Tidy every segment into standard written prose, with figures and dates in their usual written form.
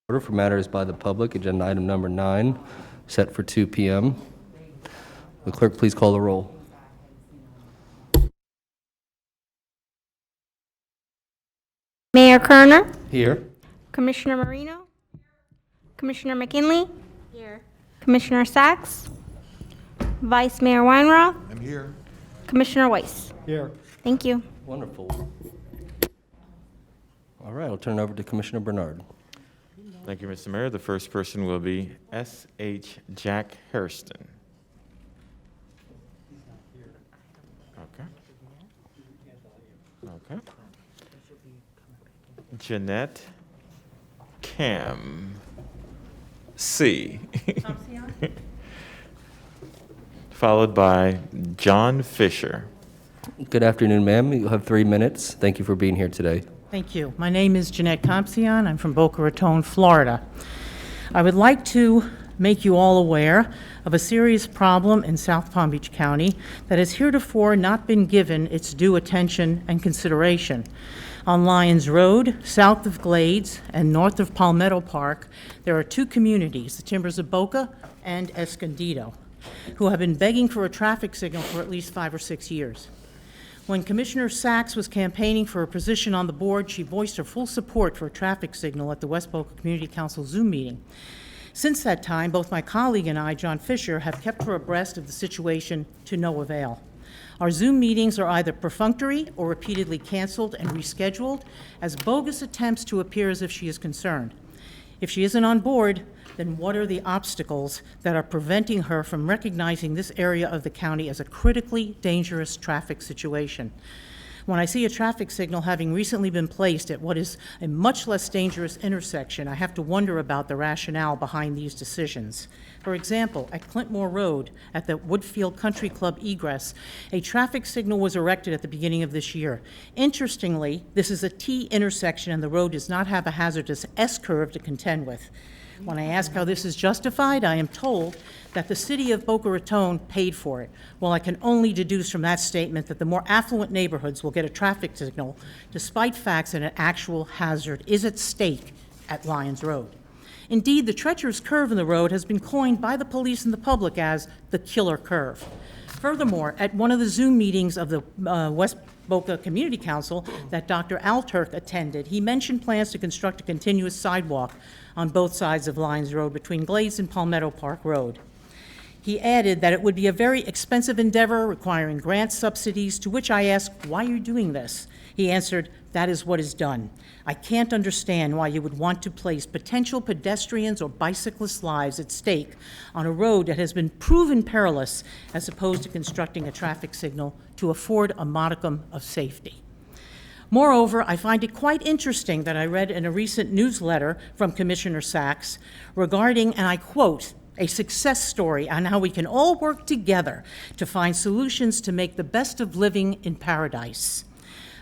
Order for matters by the public, agenda item number 9, set for 2 p.m. The clerk, please call the roll. Mayor Kerner, Here. Commissioner Marino, Commissioner McKinley, here. Commissioner Sachs, Vice Mayor Weinroth, I'm here. Commissioner Weiss. Here. Thank you. Wonderful. All right, I'll turn it over to Commissioner Bernard. Thank you, Mr. Mayor. The first person will be S.H. Jack Hairston. Okay. Okay. Jeanette Cam C. Followed by John Fisher. Good afternoon, ma'am. You'll have 3 minutes. Thank you for being here today. Thank you. My name is Jeanette Compsion. I'm from Boca Raton, Florida. I would like to make you all aware of a serious problem in South Palm Beach County that has heretofore not been given its due attention and consideration. On Lyons Road, south of Glades and north of Palmetto Park, there are 2 communities, the Timbers of Boca and Escondido, who have been begging for a traffic signal for at least 5 or 6 years. When Commissioner Sachs was campaigning for a position on the board, she voiced her full support for a traffic signal at the West Boca Community Council Zoom meeting. Since that time, both my colleague and I, John Fisher, have kept her abreast of the situation to no avail. Our Zoom meetings are either perfunctory or repeatedly canceled and rescheduled as bogus attempts to appear as if she is concerned. If she isn't on board, then what are the obstacles that are preventing her from recognizing this area of the county as a critically dangerous traffic situation? When I see a traffic signal having recently been placed at what is a much less dangerous intersection, I have to wonder about the rationale behind these decisions. For example, at Clintmore Road, at the Woodfield Country Club egress, a traffic signal was erected at the beginning of this year. Interestingly, this is a T intersection and the road does not have a hazardous S-curve to contend with. When I ask how this is justified, I am told that the city of Boca Raton paid for it. Well, I can only deduce from that statement that the more affluent neighborhoods will get a traffic signal, despite facts that an actual hazard is at stake at Lyons Road. Indeed, the treacherous curve in the road has been coined by the police and the public as the killer curve. Furthermore, at one of the Zoom meetings of the West Boca Community Council that Dr. Alturk attended, he mentioned plans to construct a continuous sidewalk on both sides of Lyons Road between Glades and Palmetto Park Road. He added that it would be a very expensive endeavor requiring grant subsidies, to which I asked, why are you doing this? He answered, that is what is done. I can't understand why you would want to place potential pedestrians or bicyclists' lives at stake on a road that has been proven perilous, as opposed to constructing a traffic signal to afford a modicum of safety. Moreover, I find it quite interesting that I read in a recent newsletter from Commissioner Sachs regarding, and I quote, a success story on how we can all work together to find solutions to make the best of living in paradise.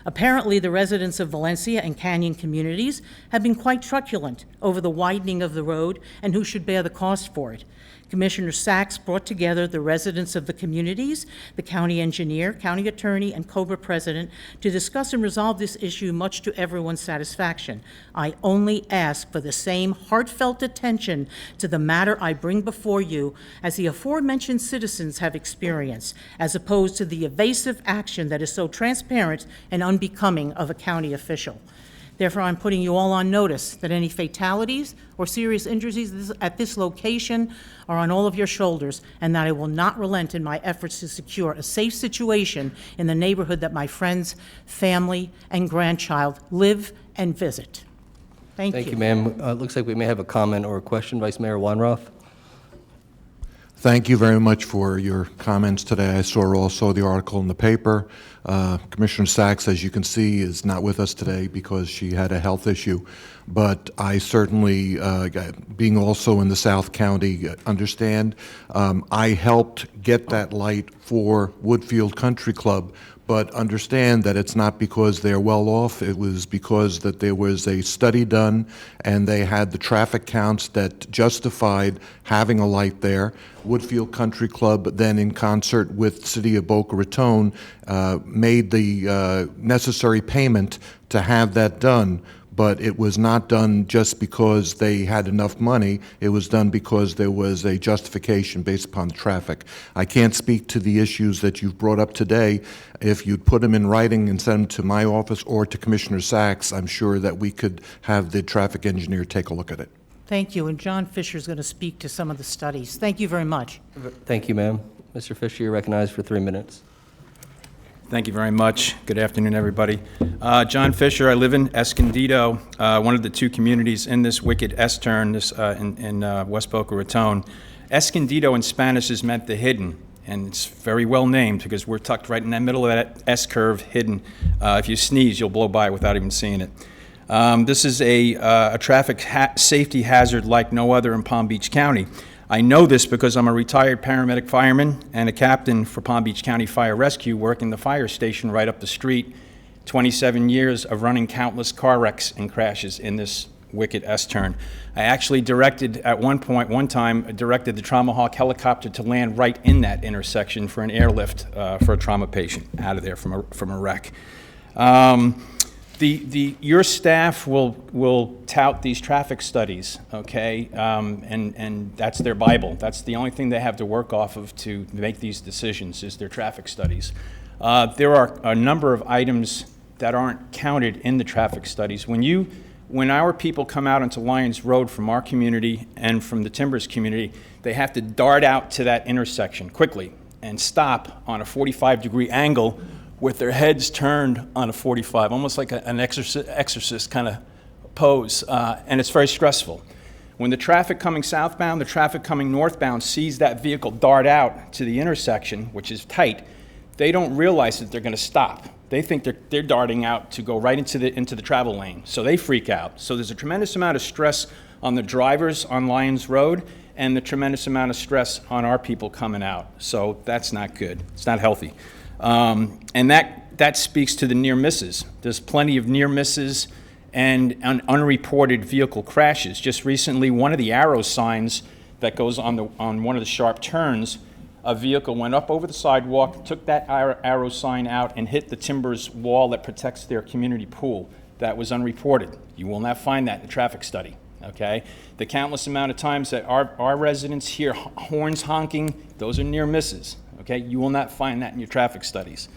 Apparently, the residents of Valencia and Canyon communities have been quite truculent over the widening of the road and who should bear the cost for it. Commissioner Sachs brought together the residents of the communities, the county engineer, county attorney, and COBRA president to discuss and resolve this issue much to everyone's satisfaction. I only ask for the same heartfelt attention to the matter I bring before you as the aforementioned citizens have experienced, as opposed to the evasive action that is so transparent and unbecoming of a county official. Therefore, I'm putting you all on notice that any fatalities or serious injuries at this location are on all of your shoulders, and that I will not relent in my efforts to secure a safe situation in the neighborhood that my friends, family, and grandchild live and visit. Thank you. Thank you, ma'am. It looks like we may have a comment or a question. Vice Mayor Weinroth. Thank you very much for your comments today. I saw also the article in the paper. Commissioner Sachs, as you can see, is not with us today because she had a health issue. But I certainly, being also in the South County, understand. I helped get that light for Woodfield Country Club, but understand that it's not because they're well off. It was because that there was a study done and they had the traffic counts that justified having a light there. Woodfield Country Club then, in concert with City of Boca Raton, made the necessary payment to have that done. but it was not done just because they had enough money. It was done because there was a justification based upon traffic. I can't speak to the issues that you've brought up today. If you'd put them in writing and send them to my office or to Commissioner Sachs, I'm sure that we could have the traffic engineer take a look at it. Thank you, and John Fisher is going to speak to some of the studies. Thank you very much. Thank you, ma'am. Mr. Fisher, you're recognized for 3 minutes. Thank you very much. Good afternoon, everybody. John Fisher, I live in Escondido, one of the 2 communities in this wicked S-turn in West Boca Raton. Escondido in Spanish is meant the hidden, and it's very well named because we're tucked right in the middle of that S-curve, hidden. If you sneeze, you'll blow by without even seeing it. This is a traffic safety hazard like no other in Palm Beach County. I know this because I'm a retired paramedic fireman and a captain for Palm Beach County Fire Rescue, working the fire station right up the street. 27 years of running countless car wrecks and crashes in this wicked S-turn. I actually directed, at one time, directed the Trauma Hawk helicopter to land right in that intersection for an airlift for a trauma patient out of there from a wreck. Your staff will tout these traffic studies, okay, and that's their Bible. That's the only thing they have to work off of to make these decisions is their traffic studies. There are a number of items that aren't counted in the traffic studies. When our people come out onto Lyons Road from our community and from the Timbers community, they have to dart out to that intersection quickly and stop on a 45-degree angle with their heads turned on a 45, almost like an exorcist kind of pose, and it's very stressful. When the traffic coming southbound, the traffic coming northbound sees that vehicle dart out to the intersection, which is tight, they don't realize that they're going to stop. They think they're darting out to go right into the travel lane, so they freak out. So there's a tremendous amount of stress on the drivers on Lyons Road and the tremendous amount of stress on our people coming out. So that's not good. It's not healthy. And that speaks to the near misses. There's plenty of near misses and unreported vehicle crashes. Just recently, one of the arrow signs that goes on one of the sharp turns, a vehicle went up over the sidewalk, took that arrow sign out, and hit the Timbers wall that protects their community pool. That was unreported. You will not find that in the traffic study. Okay? The countless amount of times that our residents hear horns honking, those are near misses. Okay, you will not find that in your traffic studies.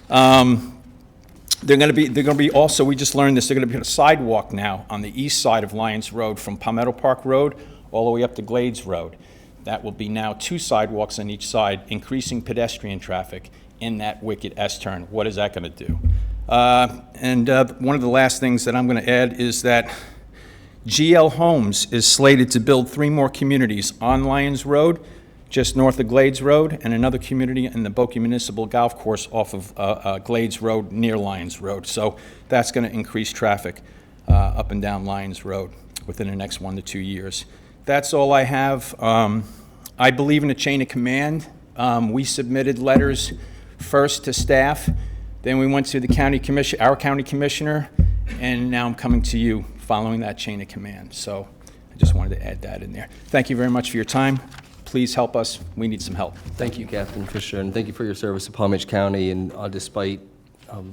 They're going to be also, we just learned this, they're going to be on a sidewalk now on the east side of Lyons Road from Palmetto Park Road all the way up to Glades Road. That will be now 2 sidewalks on each side, increasing pedestrian traffic in that wicked S-turn. What is that going to do? One of the last things that I'm going to add is that GL Homes is slated to build 3 more communities on Lyons Road, just north of Glades Road, and another community in the Boca Municipal Golf Course off of Glades Road near Lyons Road. So that's going to increase traffic up and down Lyons Road within the next 1 to 2 years. That's all I have. I believe in a chain of command. We submitted letters first to staff, then we went to the county commission, our county commissioner, and now I'm coming to you following that chain of command. So I just wanted to add that in there. Thank you very much for your time. Please help us. We need some help. Thank you, Captain Fisher, and thank you for your service to Palm Beach County. And despite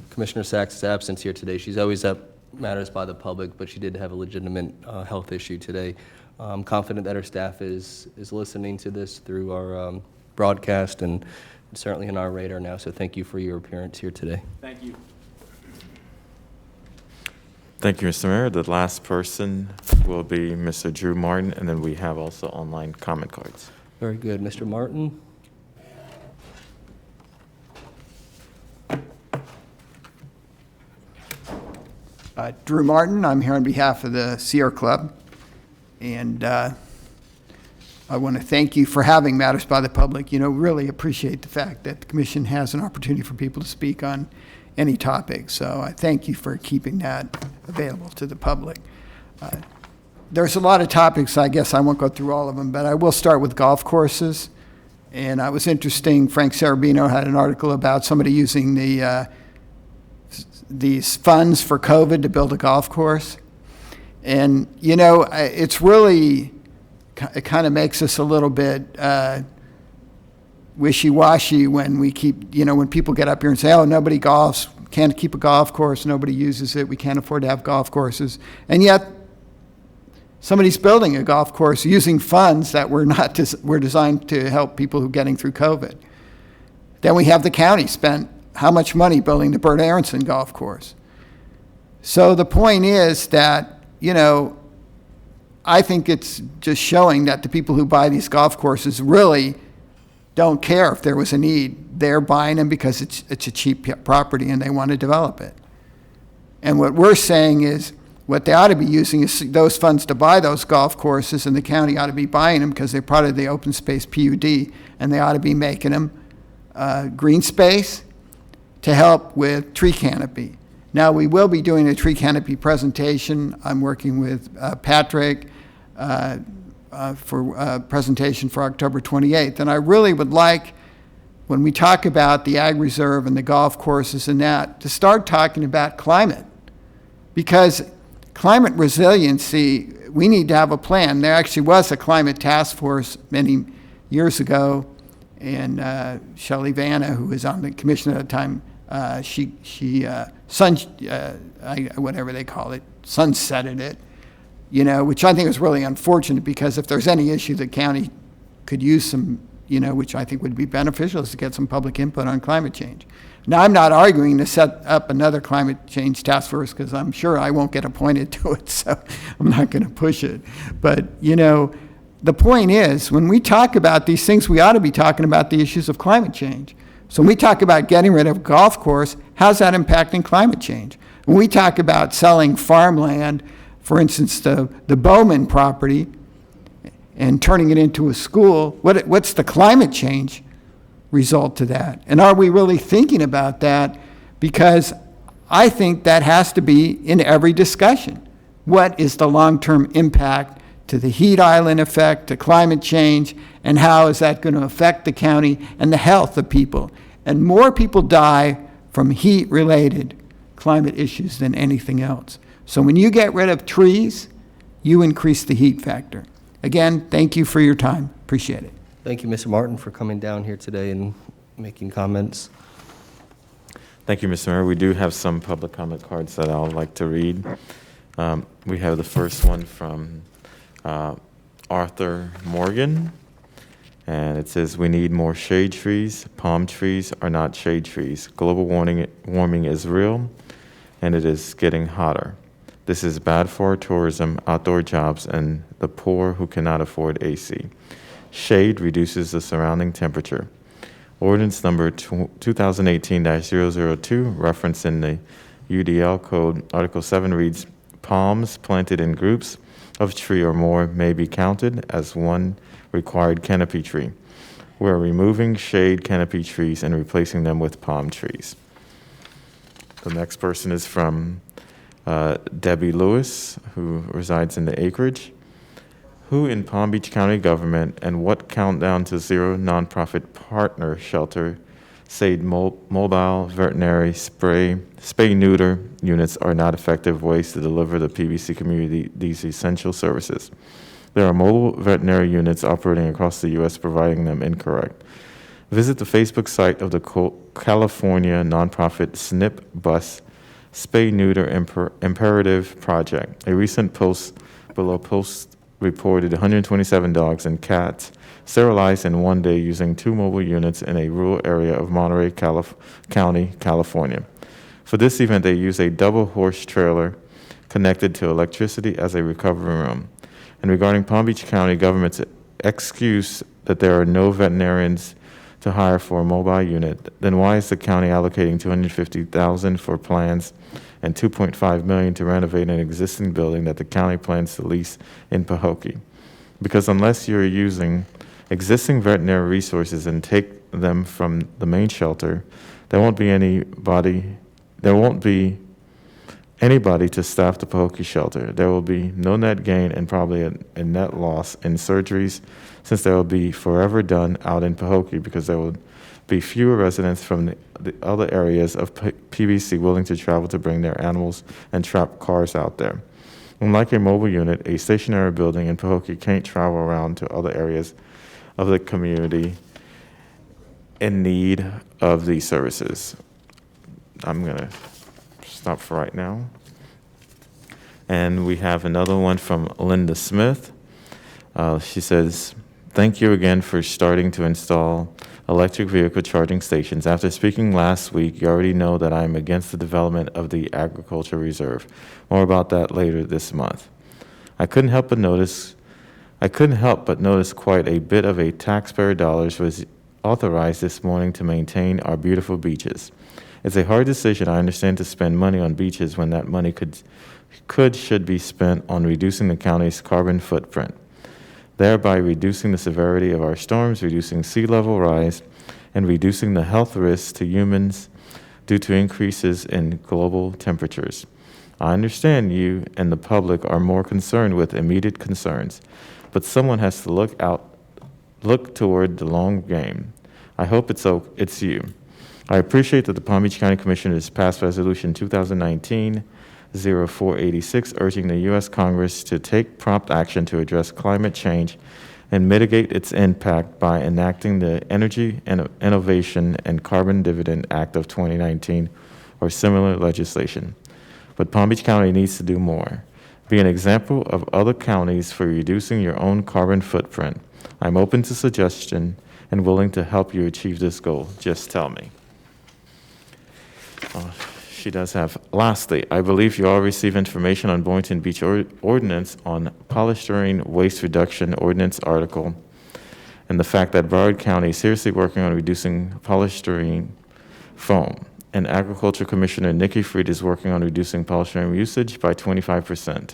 Commissioner Sachs' absence here today, she's always up matters by the public, but she did have a legitimate health issue today. I'm confident that her staff is listening to this through our broadcast and certainly in our radar now. So thank you for your appearance here today. Thank you. Thank you, Mr. Mayor. The last person will be Mr. Drew Martin, and then we have also online comment cards. Very good. Mr. Martin? Drew Martin, I'm here on behalf of the Sierra Club, and I want to thank you for having Matters by the Public. You know, really appreciate the fact that the Commission has an opportunity for people to speak on any topic, so I thank you for keeping that available to the public. There's a lot of topics, I guess I won't go through all of them, but I will start with golf courses. And it was interesting, Frank Sarabino had an article about somebody using these funds for COVID to build a golf course. And, you know, it's really, it kind of makes us a little bit wishy-washy when we keep, you know, when people get up here and say, oh, nobody golfs, can't keep a golf course, nobody uses it, we can't afford to have golf courses. And yet, somebody's building a golf course using funds that were designed to help people who are getting through COVID. Then we have the county spent how much money building the Bert Aronson golf course. So the point is that, you know, I think it's just showing that the people who buy these golf courses really don't care if there was a need. They're buying them because it's a cheap property and they want to develop it. And what we're saying is what they ought to be using is those funds to buy those golf courses, and the county ought to be buying them because they're part of the open space PUD, and they ought to be making them green space to help with tree canopy. Now, we will be doing a tree canopy presentation. I'm working with Patrick for a presentation for October 28th. And I really would like, when we talk about the ag reserve and the golf courses and that, to start talking about climate. Because climate resiliency, we need to have a plan. There actually was a climate task force many years ago, and Shelley Vanna, who was on the commission at the time, whatever they call it, sunsetted it, you know, which I think is really unfortunate, because if there's any issue the county could use some, you know, which I think would be beneficial, is to get some public input on climate change. Now, I'm not arguing to set up another climate change task force, because I'm sure I won't get appointed to it, so I'm not going to push it. But, you know, the point is, when we talk about these things, we ought to be talking about the issues of climate change. So when we talk about getting rid of a golf course, how's that impacting climate change? When we talk about selling farmland, for instance, the Bowman property, and turning it into a school, what's the climate change result to that? And are we really thinking about that? Because I think that has to be in every discussion. What is the long-term impact to the heat island effect, to climate change, and how is that going to affect the county and the health of people? And more people die from heat-related climate issues than anything else. So when you get rid of trees, you increase the heat factor. Again, thank you for your time. Appreciate it. Thank you, Mr. Martin, for coming down here today and making comments. Thank you, Mr. Mayor. We do have some public comment cards that I'd like to read. We have the first one from Arthur Morgan, and it says, "We need more shade trees. Palm trees are not shade trees. Global warming is real, and it is getting hotter. This is bad for our tourism, outdoor jobs, and the poor who cannot afford AC. Shade reduces the surrounding temperature." Ordinance number 2018-002, referenced in the UDL code, Article 7 reads, "Palms planted in groups of tree or more may be counted as one required canopy tree. We're removing shade canopy trees and replacing them with palm trees." The next person is from Debbie Lewis, who resides in the acreage. "Who in Palm Beach County government and what Countdown to Zero nonprofit partner shelter said mobile veterinary spay-neuter units are not effective ways to deliver the PBC community these essential services? There are mobile veterinary units operating across the U.S. providing them incorrect. Visit the Facebook site of the California nonprofit SNP Bus Spay-Neuter Imperative Project. A recent post reported 127 dogs and cats sterilized in one day using 2 mobile units in a rural area of Monterey County, California. For this event, they used a double horse trailer connected to electricity as a recovery room. And regarding Palm Beach County government's excuse that there are no veterinarians to hire for a mobile unit, then why is the county allocating $250,000 for plans and $2.5 million to renovate an existing building that the county plans to lease in Pahokee? Because unless you're using existing veterinary resources and take them from the main shelter, there won't be anybody to staff the Pahokee shelter. There will be no net gain and probably a net loss in surgeries, since they will be forever done out in Pahokee, because there will be fewer residents from the other areas of PBC willing to travel to bring their animals and trap cars out there. Unlike a mobile unit, a stationary building in Pahokee can't travel around to other areas of the community in need of these services. I'm going to stop for right now. And we have another one from Linda Smith. She says, thank you again for starting to install electric vehicle charging stations. After speaking last week, you already know that I am against the development of the agriculture reserve. More about that later this month. I couldn't help but notice quite a bit of a taxpayer dollars was authorized this morning to maintain our beautiful beaches. It's a hard decision, I understand, to spend money on beaches when that money should be spent on reducing the county's carbon footprint, thereby reducing the severity of our storms, reducing sea level rise, and reducing the health risks to humans due to increases in global temperatures. I understand you and the public are more concerned with immediate concerns, but someone has to look toward the long game. I hope it's you. I appreciate that the Palm Beach County Commissioners passed Resolution 2019-0486, urging the U.S. Congress to take prompt action to address climate change and mitigate its impact by enacting the Energy Innovation and Carbon Dividend Act of 2019 or similar legislation. But Palm Beach County needs to do more. Be an example of other counties for reducing your own carbon footprint. I'm open to suggestion and willing to help you achieve this goal. Just tell me. She does have, lastly, I believe you all received information on Boynton Beach Ordinance on polystyrene waste reduction ordinance article and the fact that Broward County is seriously working on reducing polystyrene foam. And Agriculture Commissioner Nikki Fried is working on reducing polystyrene usage by 25%.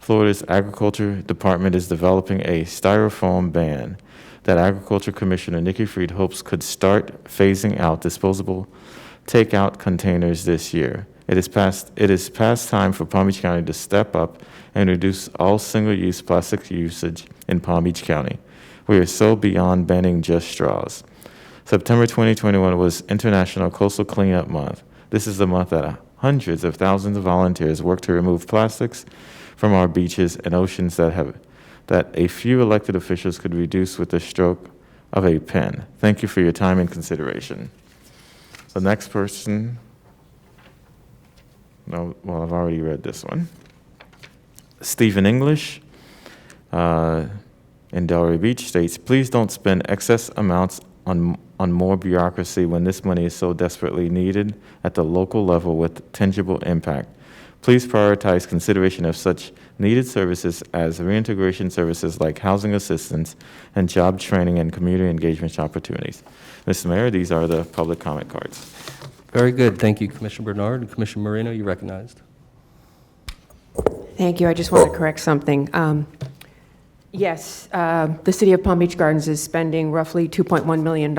Florida's Agriculture Department is developing a styrofoam ban that Agriculture Commissioner Nikki Fried hopes could start phasing out disposable takeout containers this year. It is past time for Palm Beach County to step up and reduce all single-use plastic usage in Palm Beach County. We are so beyond banning just straws. September 2021 was International Coastal Cleanup Month. This is the month that hundreds of thousands of volunteers work to remove plastics from our beaches and oceans that a few elected officials could reduce with the stroke of a pen. Thank you for your time and consideration. The next person, no, well, I've already read this one. Stephen English in Delray Beach states, please don't spend excess amounts on more bureaucracy when this money is so desperately needed at the local level with tangible impact. Please prioritize consideration of such needed services as reintegration services like housing assistance and job training and community engagement opportunities. Mr. Mayor, these are the public comment cards. Very good. Thank you, Commissioner Bernard. And Commissioner Moreno, you're recognized. Thank you. I just want to correct something. Yes, the City of Palm Beach Gardens is spending roughly $2.1 million.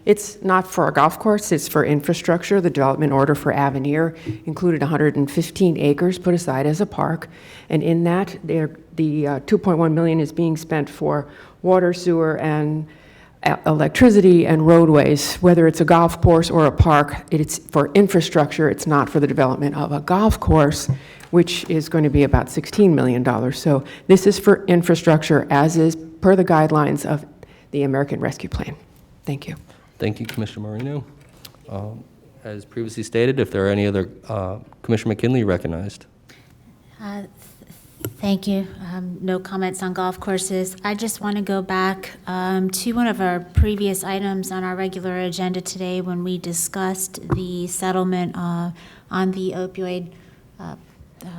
It's not for a golf course, it's for infrastructure. The development order for Avenir included 115 acres put aside as a park. And in that, the $2.1 million is being spent for water, sewer, and electricity and roadways. Whether it's a golf course or a park, it's for infrastructure. It's not for the development of a golf course, which is going to be about $16 million. So this is for infrastructure, as is per the guidelines of the American Rescue Plan. Thank you. Thank you, Commissioner Moreno. As previously stated, if there are any other, Commissioner McKinley, recognized. Thank you. No comments on golf courses. I just want to go back to one of our previous items on our regular agenda today when we discussed the settlement on the opioid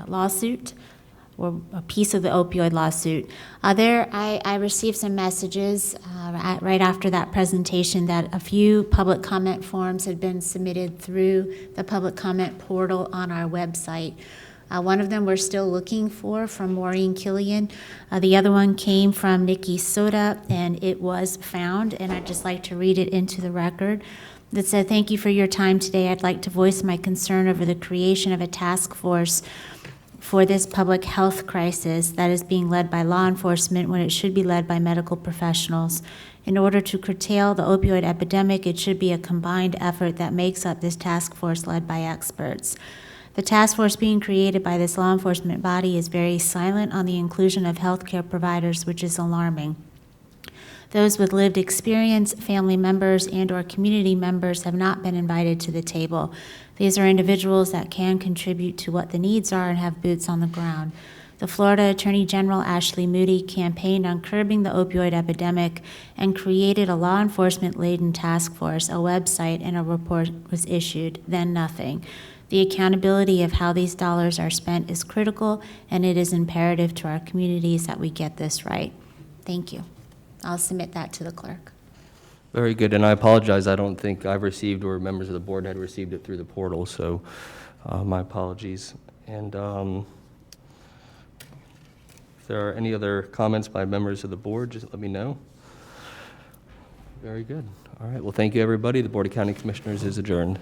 lawsuit, or a piece of the opioid lawsuit. I received some messages right after that presentation that a few public comment forms had been submitted through the public comment portal on our website. One of them we're still looking for from Maureen Killian. The other one came from Nikki Soda, and it was found, and I'd just like to read it into the record. That said, thank you for your time today. I'd like to voice my concern over the creation of a task force for this public health crisis that is being led by law enforcement when it should be led by medical professionals. In order to curtail the opioid epidemic, it should be a combined effort that makes up this task force led by experts. The task force being created by this law enforcement body is very silent on the inclusion of healthcare providers, which is alarming. Those with lived experience, family members, and/or community members have not been invited to the table. These are individuals that can contribute to what the needs are and have boots on the ground. The Florida Attorney General Ashley Moody campaigned on curbing the opioid epidemic and created a law enforcement-laden task force, a website, and a report was issued, then nothing. The accountability of how these dollars are spent is critical, and it is imperative to our communities that we get this right. Thank you. I'll submit that to the clerk. Very good, and I apologize, I don't think I've received or members of the board had received it through the portal, so my apologies. And if there are any other comments by members of the board, just let me know. Very good. All right, well, thank you, everybody. The Board of County Commissioners is adjourned.